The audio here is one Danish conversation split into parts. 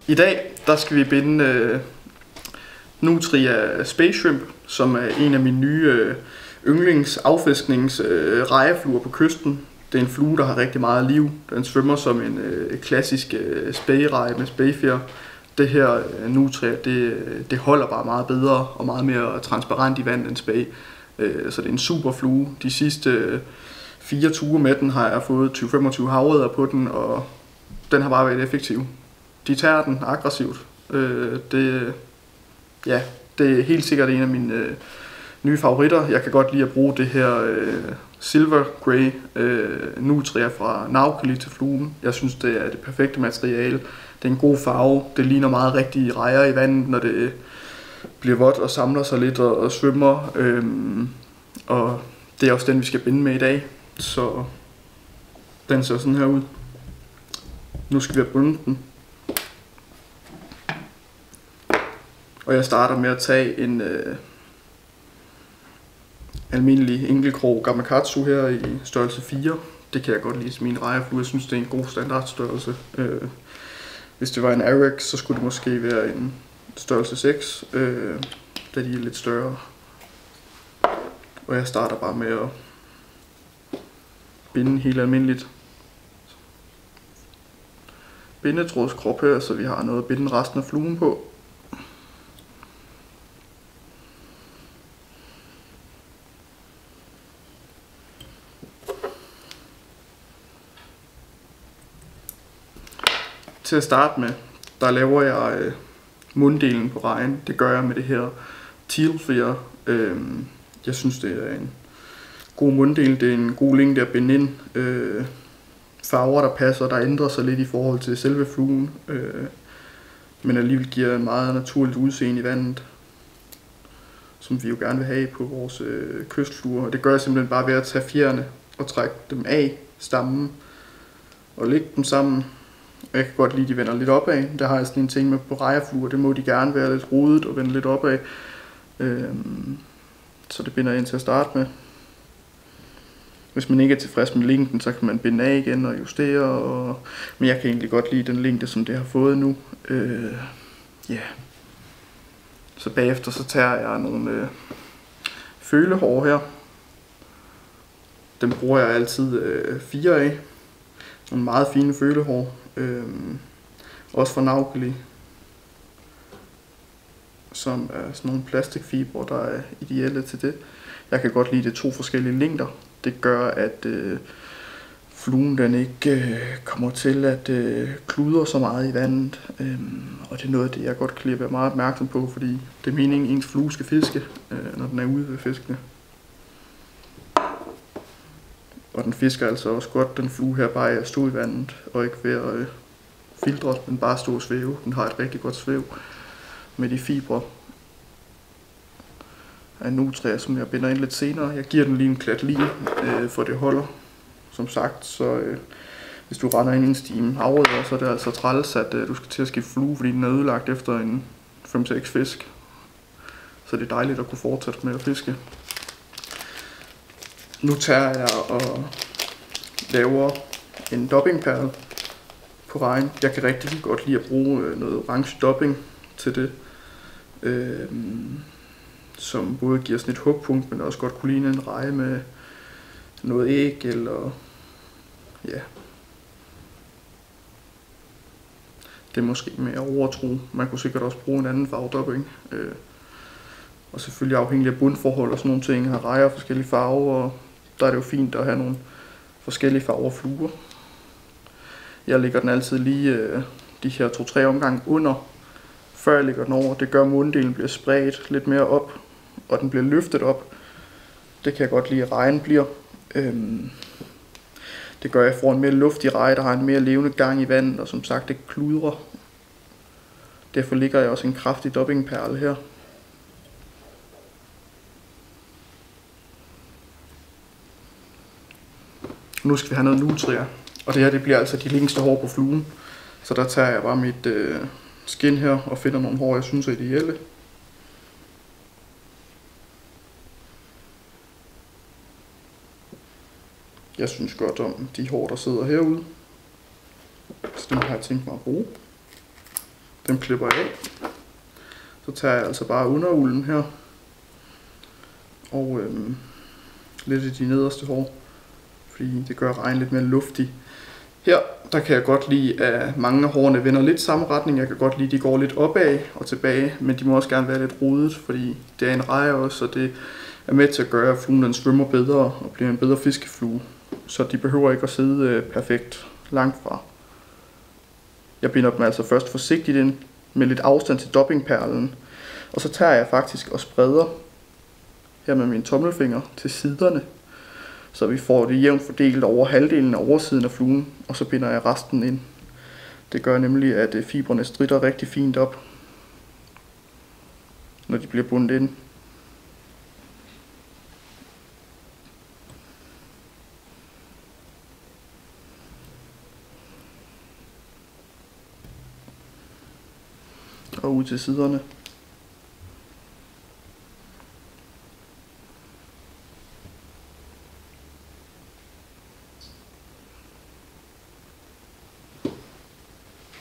I dag der skal vi binde Nutria Space Shrimp, som er en af mine nye yndlingsaffiskningsrejefluer på kysten. Det er en flue, der har rigtig meget liv. Den svømmer som en klassisk spægereje med spægefjer. Det her Nutria, det holder bare meget bedre og meget mere transparent i vand end spæge. Så det er en super flue. De sidste 4 ture med den har jeg fået 20-25 havredder på den, og den har bare været effektiv. De tager den aggressivt. Det er helt sikkert en af mine nye favoritter. Jeg kan godt lide at bruge det her Silver Grey Nutria fra Naucali til fluen. Jeg synes, det er det perfekte materiale. Det er en god farve. Det ligner meget rigtige rejer i vandet, når det bliver vådt og samler sig lidt og svømmer. Og det er også den, vi skal binde med i dag. Så den ser sådan her ud. Nu skal vi have bundet den. Og jeg starter med at tage en almindelig enkeltkrog Gamakatsu her i størrelse 4. Det kan jeg godt lide som min rejeflue. Jeg synes, det er en god standardstørrelse. Hvis det var en Arex, så skulle det måske være en størrelse 6, da de er lidt større. Og jeg starter bare med at binde helt almindeligt. Bindetrådskrop her, så vi har noget at binde resten af fluen på. Til at starte med, der laver jeg munddelen på rejen. Det gør jeg med det her tealfjer. Jeg synes, det er en god munddel. Det er en god længde at binde ind. Farver, der passer, der ændrer sig lidt i forhold til selve fluen. Men alligevel giver en meget naturligt udseende i vandet, som vi jo gerne vil have på vores kystfluer. Og det gør jeg simpelthen bare ved at tage fjerne og trække dem af stammen og lægge dem sammen. Jeg kan godt lide, at de vender lidt opad. Der har jeg sådan en ting med på rejefluer. Det må de gerne være lidt rodet og vende lidt opad. Så det binder jeg ind til at starte med. Hvis man ikke er tilfreds med længden, så kan man binde af igen og justere. Men jeg kan egentlig godt lide den længde, som det har fået nu. Så bagefter så tager jeg nogle følehår her. Dem bruger jeg altid 4 af. Nogle meget fine følehår. Også fra Naucali, som er sådan nogle plastikfibre, der er ideelle til det. Jeg kan godt lide det 2 forskellige længder. Det gør, at fluen den ikke kommer til at kludre så meget i vandet. Og det er noget af det, jeg godt kan lide at være meget opmærksom på, fordi det er meningen, at ens flue skal fiske, når den er ude ved fiskene. Og den fisker altså også godt, den flue her, bare at stå i vandet, og ikke ved at filtre, men bare stå og svæve. Den har et rigtig godt svæv med de fibre af Nutria, som jeg binder ind lidt senere. Jeg giver den lige en klat lim, for det holder. Som sagt, så hvis du render ind i en stime havredder, så er det altså træls, at du skal til at skifte flue, fordi den er ødelagt efter en 5-6 fisk. Så det er dejligt at kunne fortsætte med at fiske. Nu tager jeg og laver en doppingperle på rejen. Jeg kan rigtig godt lide at bruge noget orange dopping til det, som både giver sådan et hugpunkt, men også godt kunne ligne en reje med noget æg eller ja. Det er måske mere overtro. Man kunne sikkert også bruge en anden farve dopping. Og selvfølgelig afhængig af bundforhold og sådan nogle ting, har rejer forskellige farver, og der er det jo fint at have nogle forskellige farver fluer. Jeg lægger den altid lige de her 2-3 omgange under, før jeg lægger den over. Det gør, at munddelen bliver spredt lidt mere op, og den bliver løftet op. Det kan jeg godt lide, at rejen bliver. Det gør, at jeg får en mere luftig reje, der har en mere levende gang i vandet, og som sagt, det kludrer. Derfor ligger jeg også en kraftig doppingperle her. Nu skal vi have noget Nutria, og det her det bliver altså de længste hår på fluen. Så der tager jeg bare mit skin her og finder nogle hår, jeg synes er ideelle. Jeg synes godt om de hår, der sidder herude. Så dem har jeg tænkt mig at bruge. Dem klipper jeg af. Så tager jeg altså bare underulden her. Og lidt i de nederste hår. Fordi det gør regn lidt mere luftig. Her, der kan jeg godt lide, at mange af hårene vender lidt samme retning. Jeg kan godt lide, at de går lidt opad og tilbage. Men de må også gerne være lidt rodet, fordi det er en reje også. Og det er med til at gøre, at fluen den svømmer bedre og bliver en bedre fiskeflue. Så de behøver ikke at sidde perfekt langt fra. Jeg binder dem altså først forsigtigt ind med lidt afstand til doppingperlen. Og så tager jeg faktisk og spreder her med mine tommelfinger til siderne. Så vi får det jævnt fordelt over halvdelen af oversiden af fluen. Og så binder jeg resten ind. Det gør nemlig, at fibrene stritter rigtig fint op, når de bliver bundet ind. Og ud til siderne.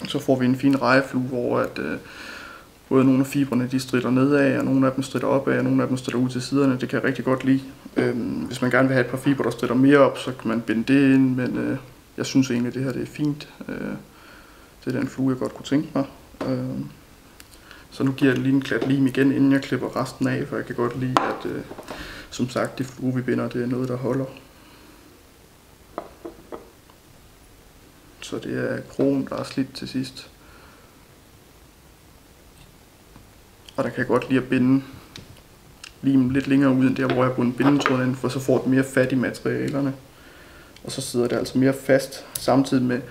Så får vi en fin rejeflue, hvor at, både nogle af fibrene de stritter nedad, og nogle af dem stritter opad, og nogle af dem stritter ud til siderne. Det kan jeg rigtig godt lide. Hvis man gerne vil have et par fibre, der stritter mere op, så kan man binde det ind, men jeg synes egentlig, at det her det er fint. Det er den flue, jeg godt kunne tænke mig. Så nu giver jeg lige en klat lim igen, inden jeg klipper resten af, for jeg kan godt lide, at som sagt, det flue vi binder, det er noget, der holder. Så det er krogen, der er slidt til sidst. Og der kan jeg godt lide at binde limen lidt længere ud end der, hvor jeg har bundet bindetråden ind, for så får det mere fat i materialerne. Og så sidder det altså mere fast samtidig med,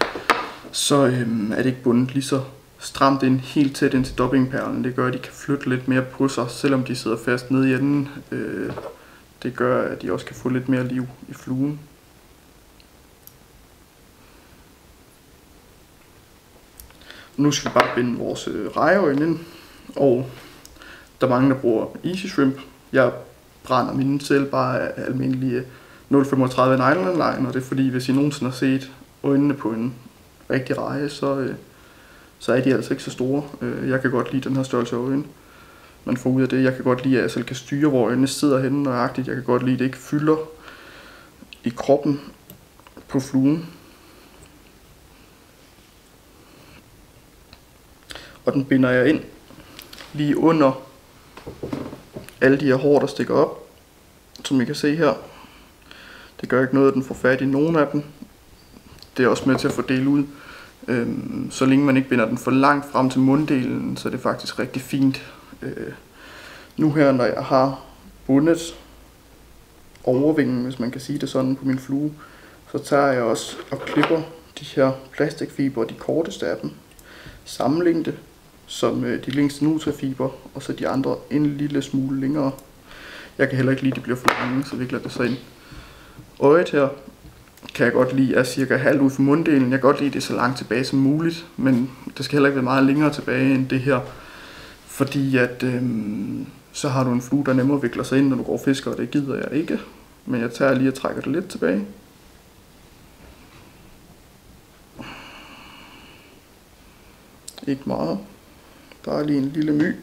så er det ikke bundet lige så stramt ind, helt tæt ind til doppingperlen. Det gør, at de kan flytte lidt mere på sig, selvom de sidder fast nede i enden. Det gør, at de også kan få lidt mere liv i fluen. Nu skal vi bare binde vores rejeøjne ind, og der er mange, der bruger Easy Shrimp. Jeg brænder mine selv bare af almindelige 0,35 nylon line, og det er fordi, hvis I nogensinde har set øjnene på en rigtig reje, så er de altså ikke så store. Jeg kan godt lide den her størrelse af øjne. Man får ud af det. Jeg kan godt lide, at jeg selv kan styre, hvor øjnene sidder henne nøjagtigt. Jeg kan godt lide, at det ikke fylder i kroppen på fluen. Og den binder jeg ind lige under alle de her hår, der stikker op, som I kan se her. Det gør ikke noget, at den får fat i nogen af dem. Det er også med til at fordele ud. Så længe man ikke binder den for langt frem til munddelen, så er det faktisk rigtig fint. Nu her, når jeg har bundet overvingen, hvis man kan sige det sådan, på min flue, så tager jeg også og klipper de her plastikfibre, de korteste af dem, samme længde som de længste Nutra-fiber, og så de andre en lille smule længere. Jeg kan heller ikke lide, at de bliver for lange, så vikler det så ind. Øjet her kan jeg godt lide er cirka halvt ud for munddelen. Jeg kan godt lide, at det er så langt tilbage som muligt, men det skal heller ikke være meget længere tilbage end det her, fordi at så har du en flue, der nemmere vikler sig ind, når du går og fisker, og det gider jeg ikke. Men jeg tager lige og trækker det lidt tilbage. Ikke meget. Bare lige en lille my.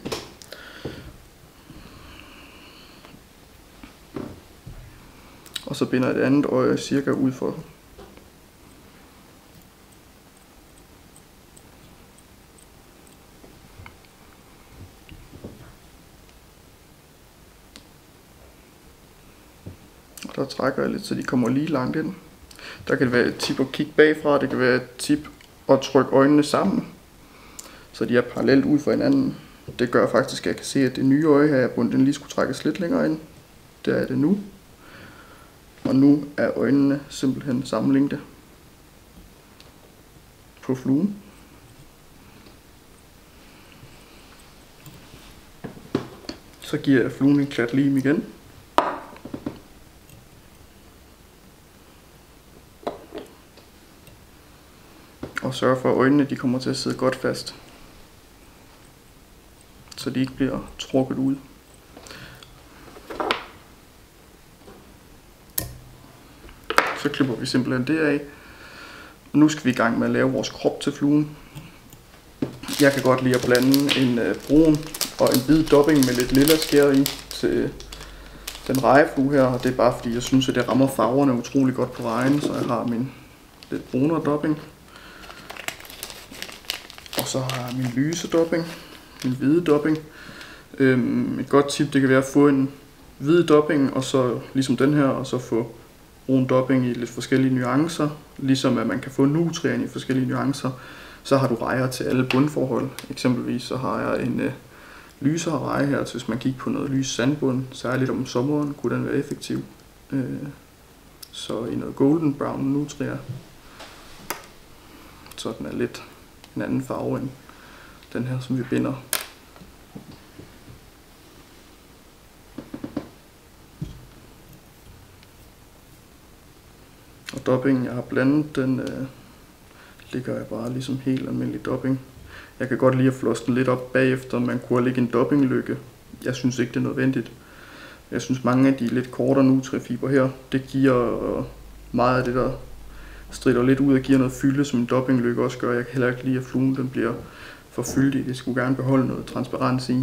Og så binder jeg det andet øje cirka ud for. Og der trækker jeg lidt, så de kommer lige langt ind. Der kan det være et tip at kigge bagfra, det kan være et tip at trykke øjnene sammen, så de er parallelt ud for hinanden. Det gør faktisk, at jeg kan se, at det nye øje her, jeg bundet, den lige skulle trækkes lidt længere ind. Det er det nu. Og nu er øjnene simpelthen samme længde på fluen. Så giver jeg fluen en klat lim igen. Og sørger for, at øjnene de kommer til at sidde godt fast, så de ikke bliver trukket ud. Så klipper vi simpelthen det af. Og nu skal vi i gang med at lave vores krop til fluen. Jeg kan godt lide at blande en brun og en hvid dobbing med lidt lilla skær i til den rejeflue her, og det er bare fordi jeg synes, at det rammer farverne utrolig godt på rejen, så jeg har min lidt brunere dobbing. Og så har jeg min lyse dobbing, min hvide dobbing. Et godt tip, det kan være at få en hvid dobbing, og så ligesom den her, og så få brun dobbing i lidt forskellige nuancer, ligesom at man kan få nutrier i forskellige nuancer. Så har du rejer til alle bundforhold. Eksempelvis så har jeg en lysere reje her, så hvis man kigger på noget lys sandbund, særligt om sommeren, kunne den være effektiv. Så i noget golden brown nutrier, så den er lidt en anden farve end den her, som vi binder. Og dobbingen, jeg har blandet, den ligger jeg bare ligesom helt almindelig dobbing. Jeg kan godt lide at flosse den lidt op bagefter, man kunne lægge en dobbinglykke. Jeg synes ikke, det er nødvendigt. Jeg synes, mange af de lidt kortere nutrifiber her, det giver meget af det, der strider lidt ud og giver noget fylde, som en dobbinglykke også gør. Jeg kan heller ikke lide, at fluen den bliver for fyldig. Det skulle gerne beholde noget transparens i.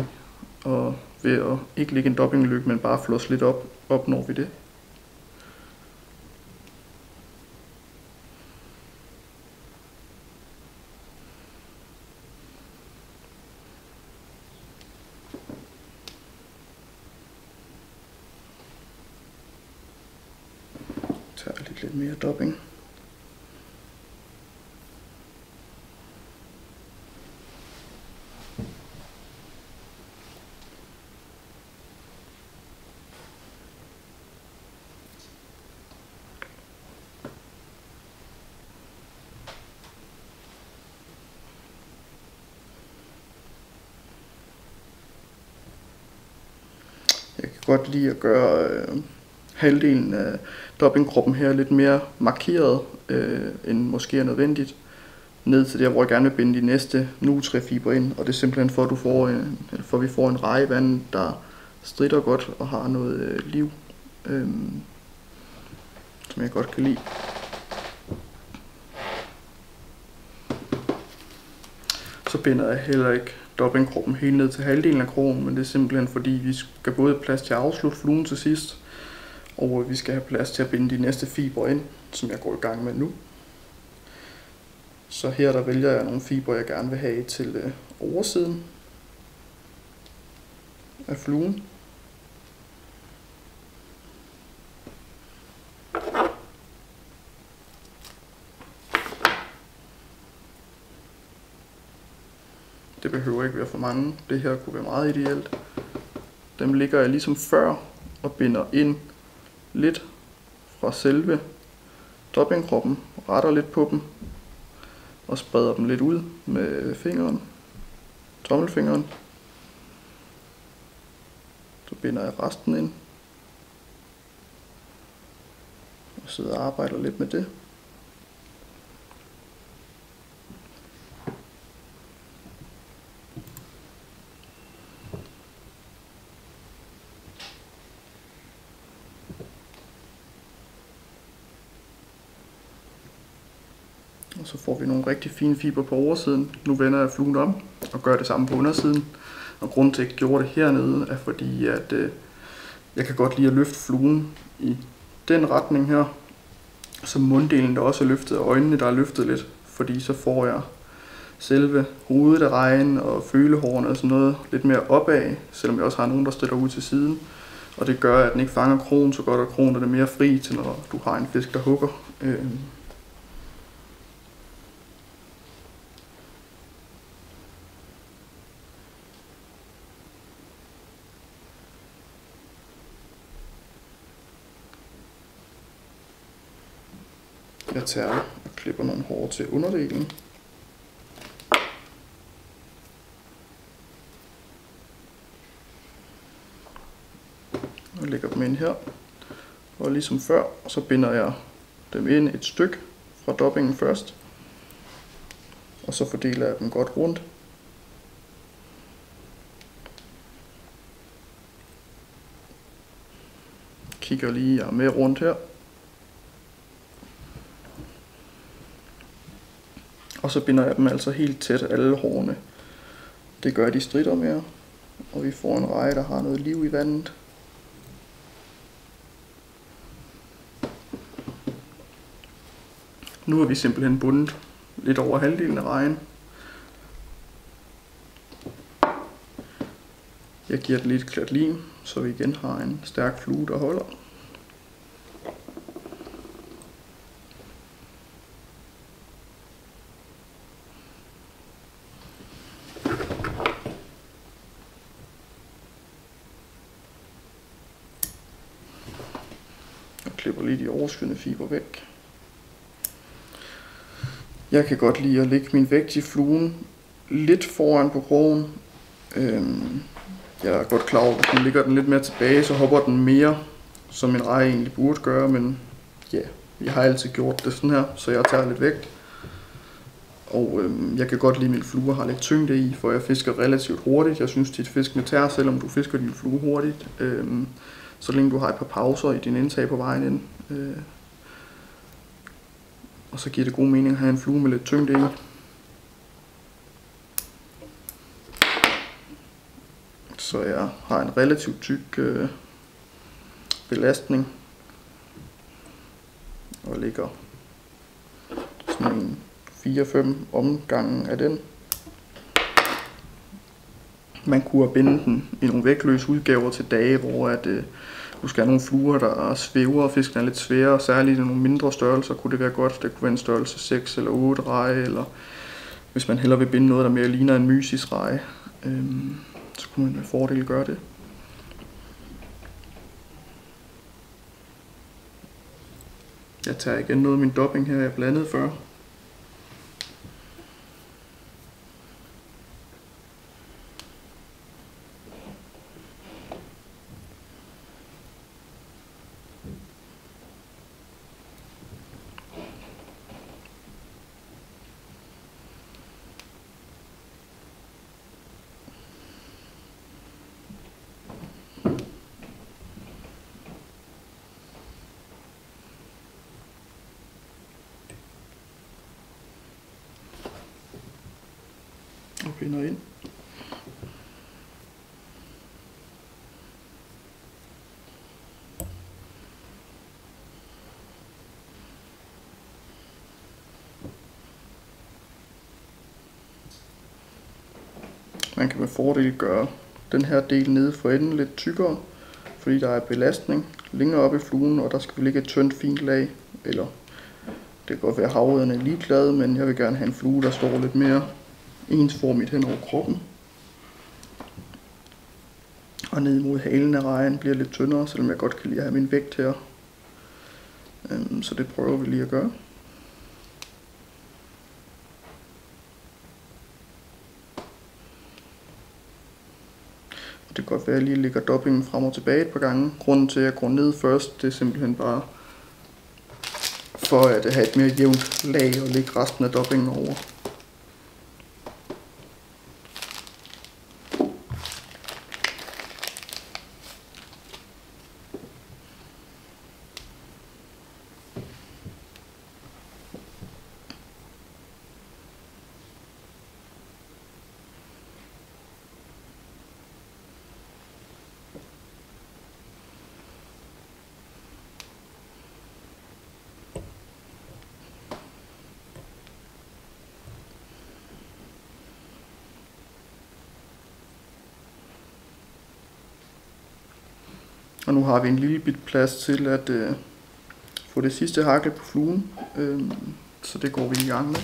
Og ved at ikke lægge en dobbinglykke, men bare flosse lidt op, opnår vi det. Jeg tager lidt mere dobbing. Jeg kan godt lide at gøre halvdelen af dobbingkroppen her lidt mere markeret, end måske er nødvendigt, ned til der, hvor jeg gerne vil binde de næste nutrifiber ind, og det er simpelthen for, at vi får en rejevand, der stritter godt og har noget liv, som jeg godt kan lide. Så binder jeg heller ikke dobbingkroppen helt ned til halvdelen af krogen, men det er simpelthen fordi, vi skal både have plads til at afslutte fluen til sidst, og vi skal have plads til at binde de næste fibre ind, som jeg går i gang med nu. Så her der vælger jeg nogle fibre, jeg gerne vil have til oversiden af fluen. Det behøver ikke være for mange. Det her kunne være meget ideelt. Dem ligger jeg ligesom før og binder ind lidt fra selve dobbingkroppen, retter lidt på dem og spreder dem lidt ud med fingeren, tommelfingeren. Så binder jeg resten ind og sidder og arbejder lidt med det. Og så får vi nogle rigtig fine fiber på oversiden. Nu vender jeg fluen om og gør det samme på undersiden. Og grunden til at jeg gjorde det hernede er fordi, at jeg kan godt lide at løfte fluen i den retning her. Så munddelen der også er løftet, og øjnene der er løftet lidt. Fordi så får jeg selve hovedet af rejen og følehårene og sådan noget lidt mere opad. Selvom jeg også har nogen, der stiller ud til siden. Og det gør, at den ikke fanger krogen så godt, og krogen er det mere fri til, når du har en fisk, der hugger. Jeg tager og klipper nogle hår til underdelen. Og lægger dem ind her. Og ligesom før, så binder jeg dem ind et stykke fra dobbingen først. Og så fordeler jeg dem godt rundt. Kigger lige med rundt her. Og så binder jeg dem altså helt tæt, alle hårene, Det gør, at de stritter mere, og vi får en reje, der har noget liv i vandet. Nu har vi simpelthen bundet lidt over halvdelen af rejen. Jeg giver den lidt klat lim, så vi igen har en stærk flue, der holder. Jeg klipper lige de overskydende fiber væk. Jeg kan godt lide at lægge min vægt i fluen lidt foran på krogen. Jeg er godt klar over, at hvis man lægger den lidt mere tilbage, så hopper den mere, som en reje egentlig burde gøre, men ja, jeg har altid gjort det sådan her, så jeg tager lidt vægt. Og jeg kan godt lide, at mine fluer har lidt tyngde i, for jeg fisker relativt hurtigt. Jeg synes, dit fiskene tager, selvom du fisker din flue hurtigt. Så længe du har et par pauser i din indtag på vejen ind. Og så giver det god mening at have en flue med lidt tyngde i. Så jeg har en relativt tyk belastning. Og ligger sådan en 4-5 omgange af den. Man kunne binde den i nogle vægtløse udgaver til dage, hvor du skal have nogle fluer, der svæver, og fisken er lidt sværere, særligt i nogle mindre størrelser kunne det være godt. Det kunne være en størrelse 6 eller 8 reje, eller hvis man hellere vil binde noget, der mere ligner en mysisreje, så kunne man med fordel gøre det. Jeg tager igen noget af min dopping her, jeg blandede før. Og binder ind. Man kan med fordel gøre den her del nede for enden lidt tykkere, fordi der er belastning længere oppe i fluen, og der skal ligge et tyndt fint lag, eller det kan godt være havrederne er ligeglade, men jeg vil gerne have en flue, der står lidt mere ensformigt hen over kroppen. Og ned mod halen af rejen bliver lidt tyndere, selvom jeg godt kan lide at have min vægt her. Så det prøver vi lige at gøre. Det kan godt være, at jeg lige lægger doppingen frem og tilbage et par gange. Grunden til, at jeg går ned først, det er simpelthen bare for at have et mere jævnt lag og lægge resten af doppingen over. Og nu har vi en lille bit plads til at få det sidste hakkel på fluen, så det går vi i gang med.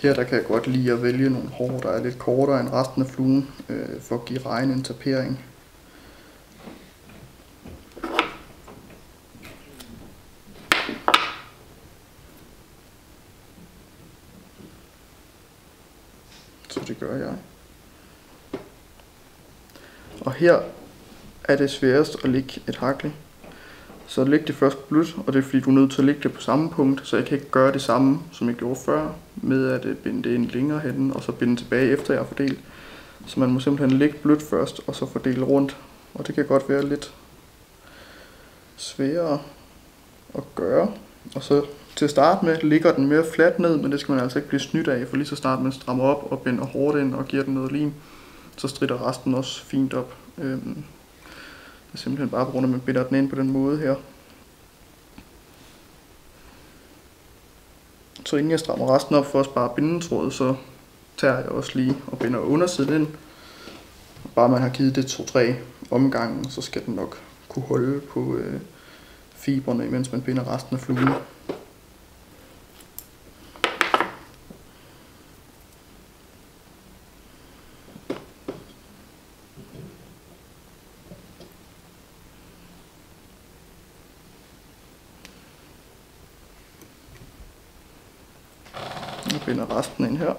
Her der kan jeg godt lide at vælge nogle hår, der er lidt kortere end resten af fluen, for at give rejen en tapering. Så det gør jeg. Og her er det sværest at lægge et hakle. Så læg det først blødt, og det er fordi du er nødt til at lægge det på samme punkt, så jeg kan ikke gøre det samme, som jeg gjorde før, med at binde det ind længere hen, og så binde tilbage efter jeg har fordelt. Så man må simpelthen lægge blødt først, og så fordele rundt, og det kan godt være lidt sværere at gøre. Og så Til at starte med ligger den mere fladt ned, men det skal man altså ikke blive snydt af, for lige så snart man strammer op og binder hårdt ind og giver den noget lim, så stritter resten også fint op. Det er simpelthen bare på grund af, at man binder den ind på den måde her. Så inden jeg strammer resten op for at spare bindetråd, så tager jeg også lige og binder undersiden ind. Bare man har givet det 2-3 omgange, så skal den nok kunne holde på fibrene, mens man binder resten af fluen. Jeg binder resten ind her.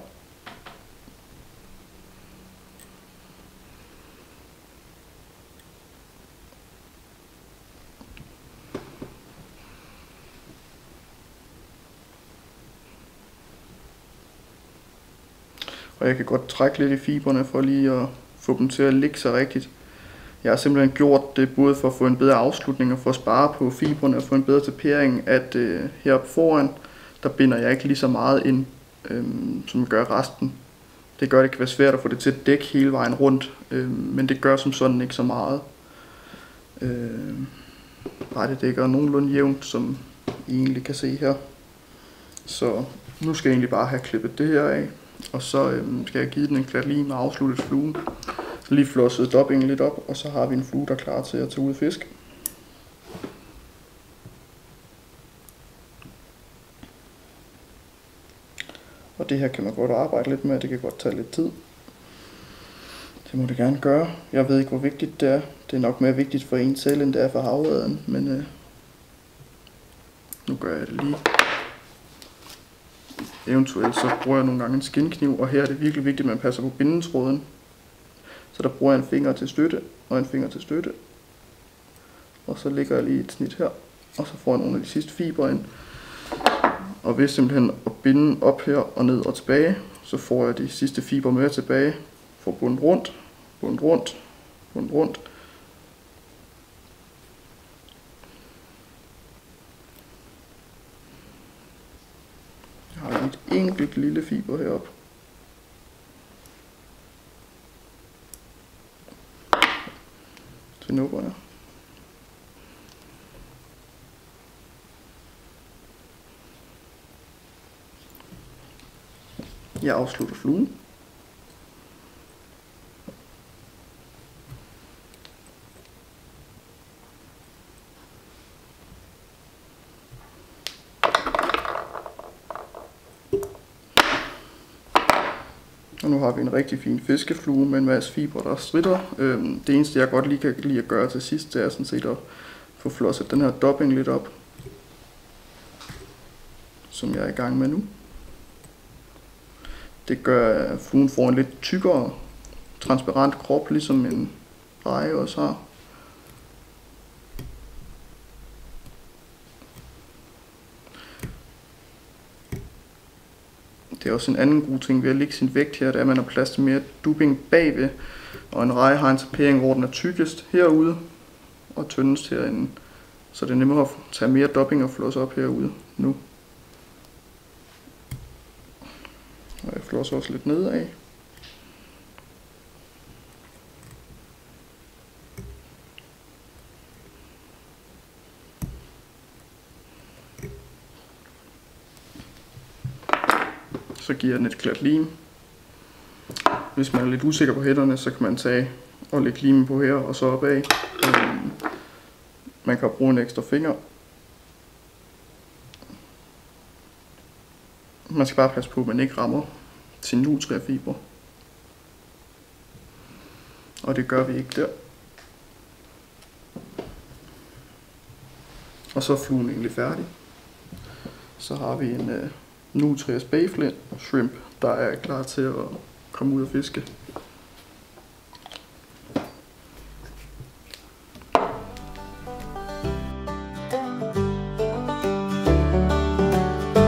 Og jeg kan godt trække lidt i fibrene for lige at få dem til at ligge sig rigtigt. Jeg har simpelthen gjort det både for at få en bedre afslutning og for at spare på fibrene og få en bedre tapering, at heroppe foran, der binder jeg ikke lige så meget ind, som jeg gør resten. Det gør, det kan være svært at få det til at dække hele vejen rundt, men det gør som sådan ikke så meget. Bare det dækker nogenlunde jævnt, som I egentlig kan se her. Så nu skal jeg egentlig bare have klippet det her af, og så skal jeg give den en klat lim og afslutte fluen. Så lige flosset dobbingen lidt op, og så har vi en flue, der er klar til at tage ud og fiske. Og det her kan man godt arbejde lidt med, det kan godt tage lidt tid. Det må det gerne gøre. Jeg ved ikke, hvor vigtigt det er. Det er nok mere vigtigt for en selv, end det er for havørreden, men nu gør jeg det lige. Eventuelt så bruger jeg nogle gange en skinkniv, og her er det virkelig vigtigt, at man passer på bindetråden. Så der bruger jeg en finger til støtte, og en finger til støtte. Og så lægger jeg lige et snit her, og så får jeg nogle af de sidste fibre ind. Og ved simpelthen at binde op her og ned og tilbage, så får jeg de sidste fibre med tilbage. Får bundet rundt, bundet rundt, bundet rundt. Jeg har et enkelt lille fiber heroppe. Så nupper jeg. Jeg afslutter fluen. Og nu har vi en rigtig fin fiskeflue med en masse fibre, der stritter. Det eneste jeg godt lige kan lide at gøre til sidst, det er sådan set at få flosset den her dobbing lidt op, som jeg er i gang med nu. Det gør, at fluen får en lidt tykkere, transparent krop, ligesom en reje også har. Det er også en anden god ting ved at lægge sin vægt her, det er, at man har plads til mere dubbing bagved. Og en reje har en tapering, hvor den er tykkest herude og tyndest herinde. Så det er nemmere at tage mere dobbing og flosse op herude nu. Og jeg flosser også lidt nedad. Så giver jeg den et klat lim. Hvis man er lidt usikker på hætterne, så kan man tage og lægge limen på her og så opad. Man kan bruge en ekstra finger. Man skal bare passe på, at man ikke rammer sin nutria-fiber. Og det gør vi ikke der. Og så er fluen egentlig færdig. Så har vi en nutria spægeflint og shrimp, der er klar til at komme ud og fiske.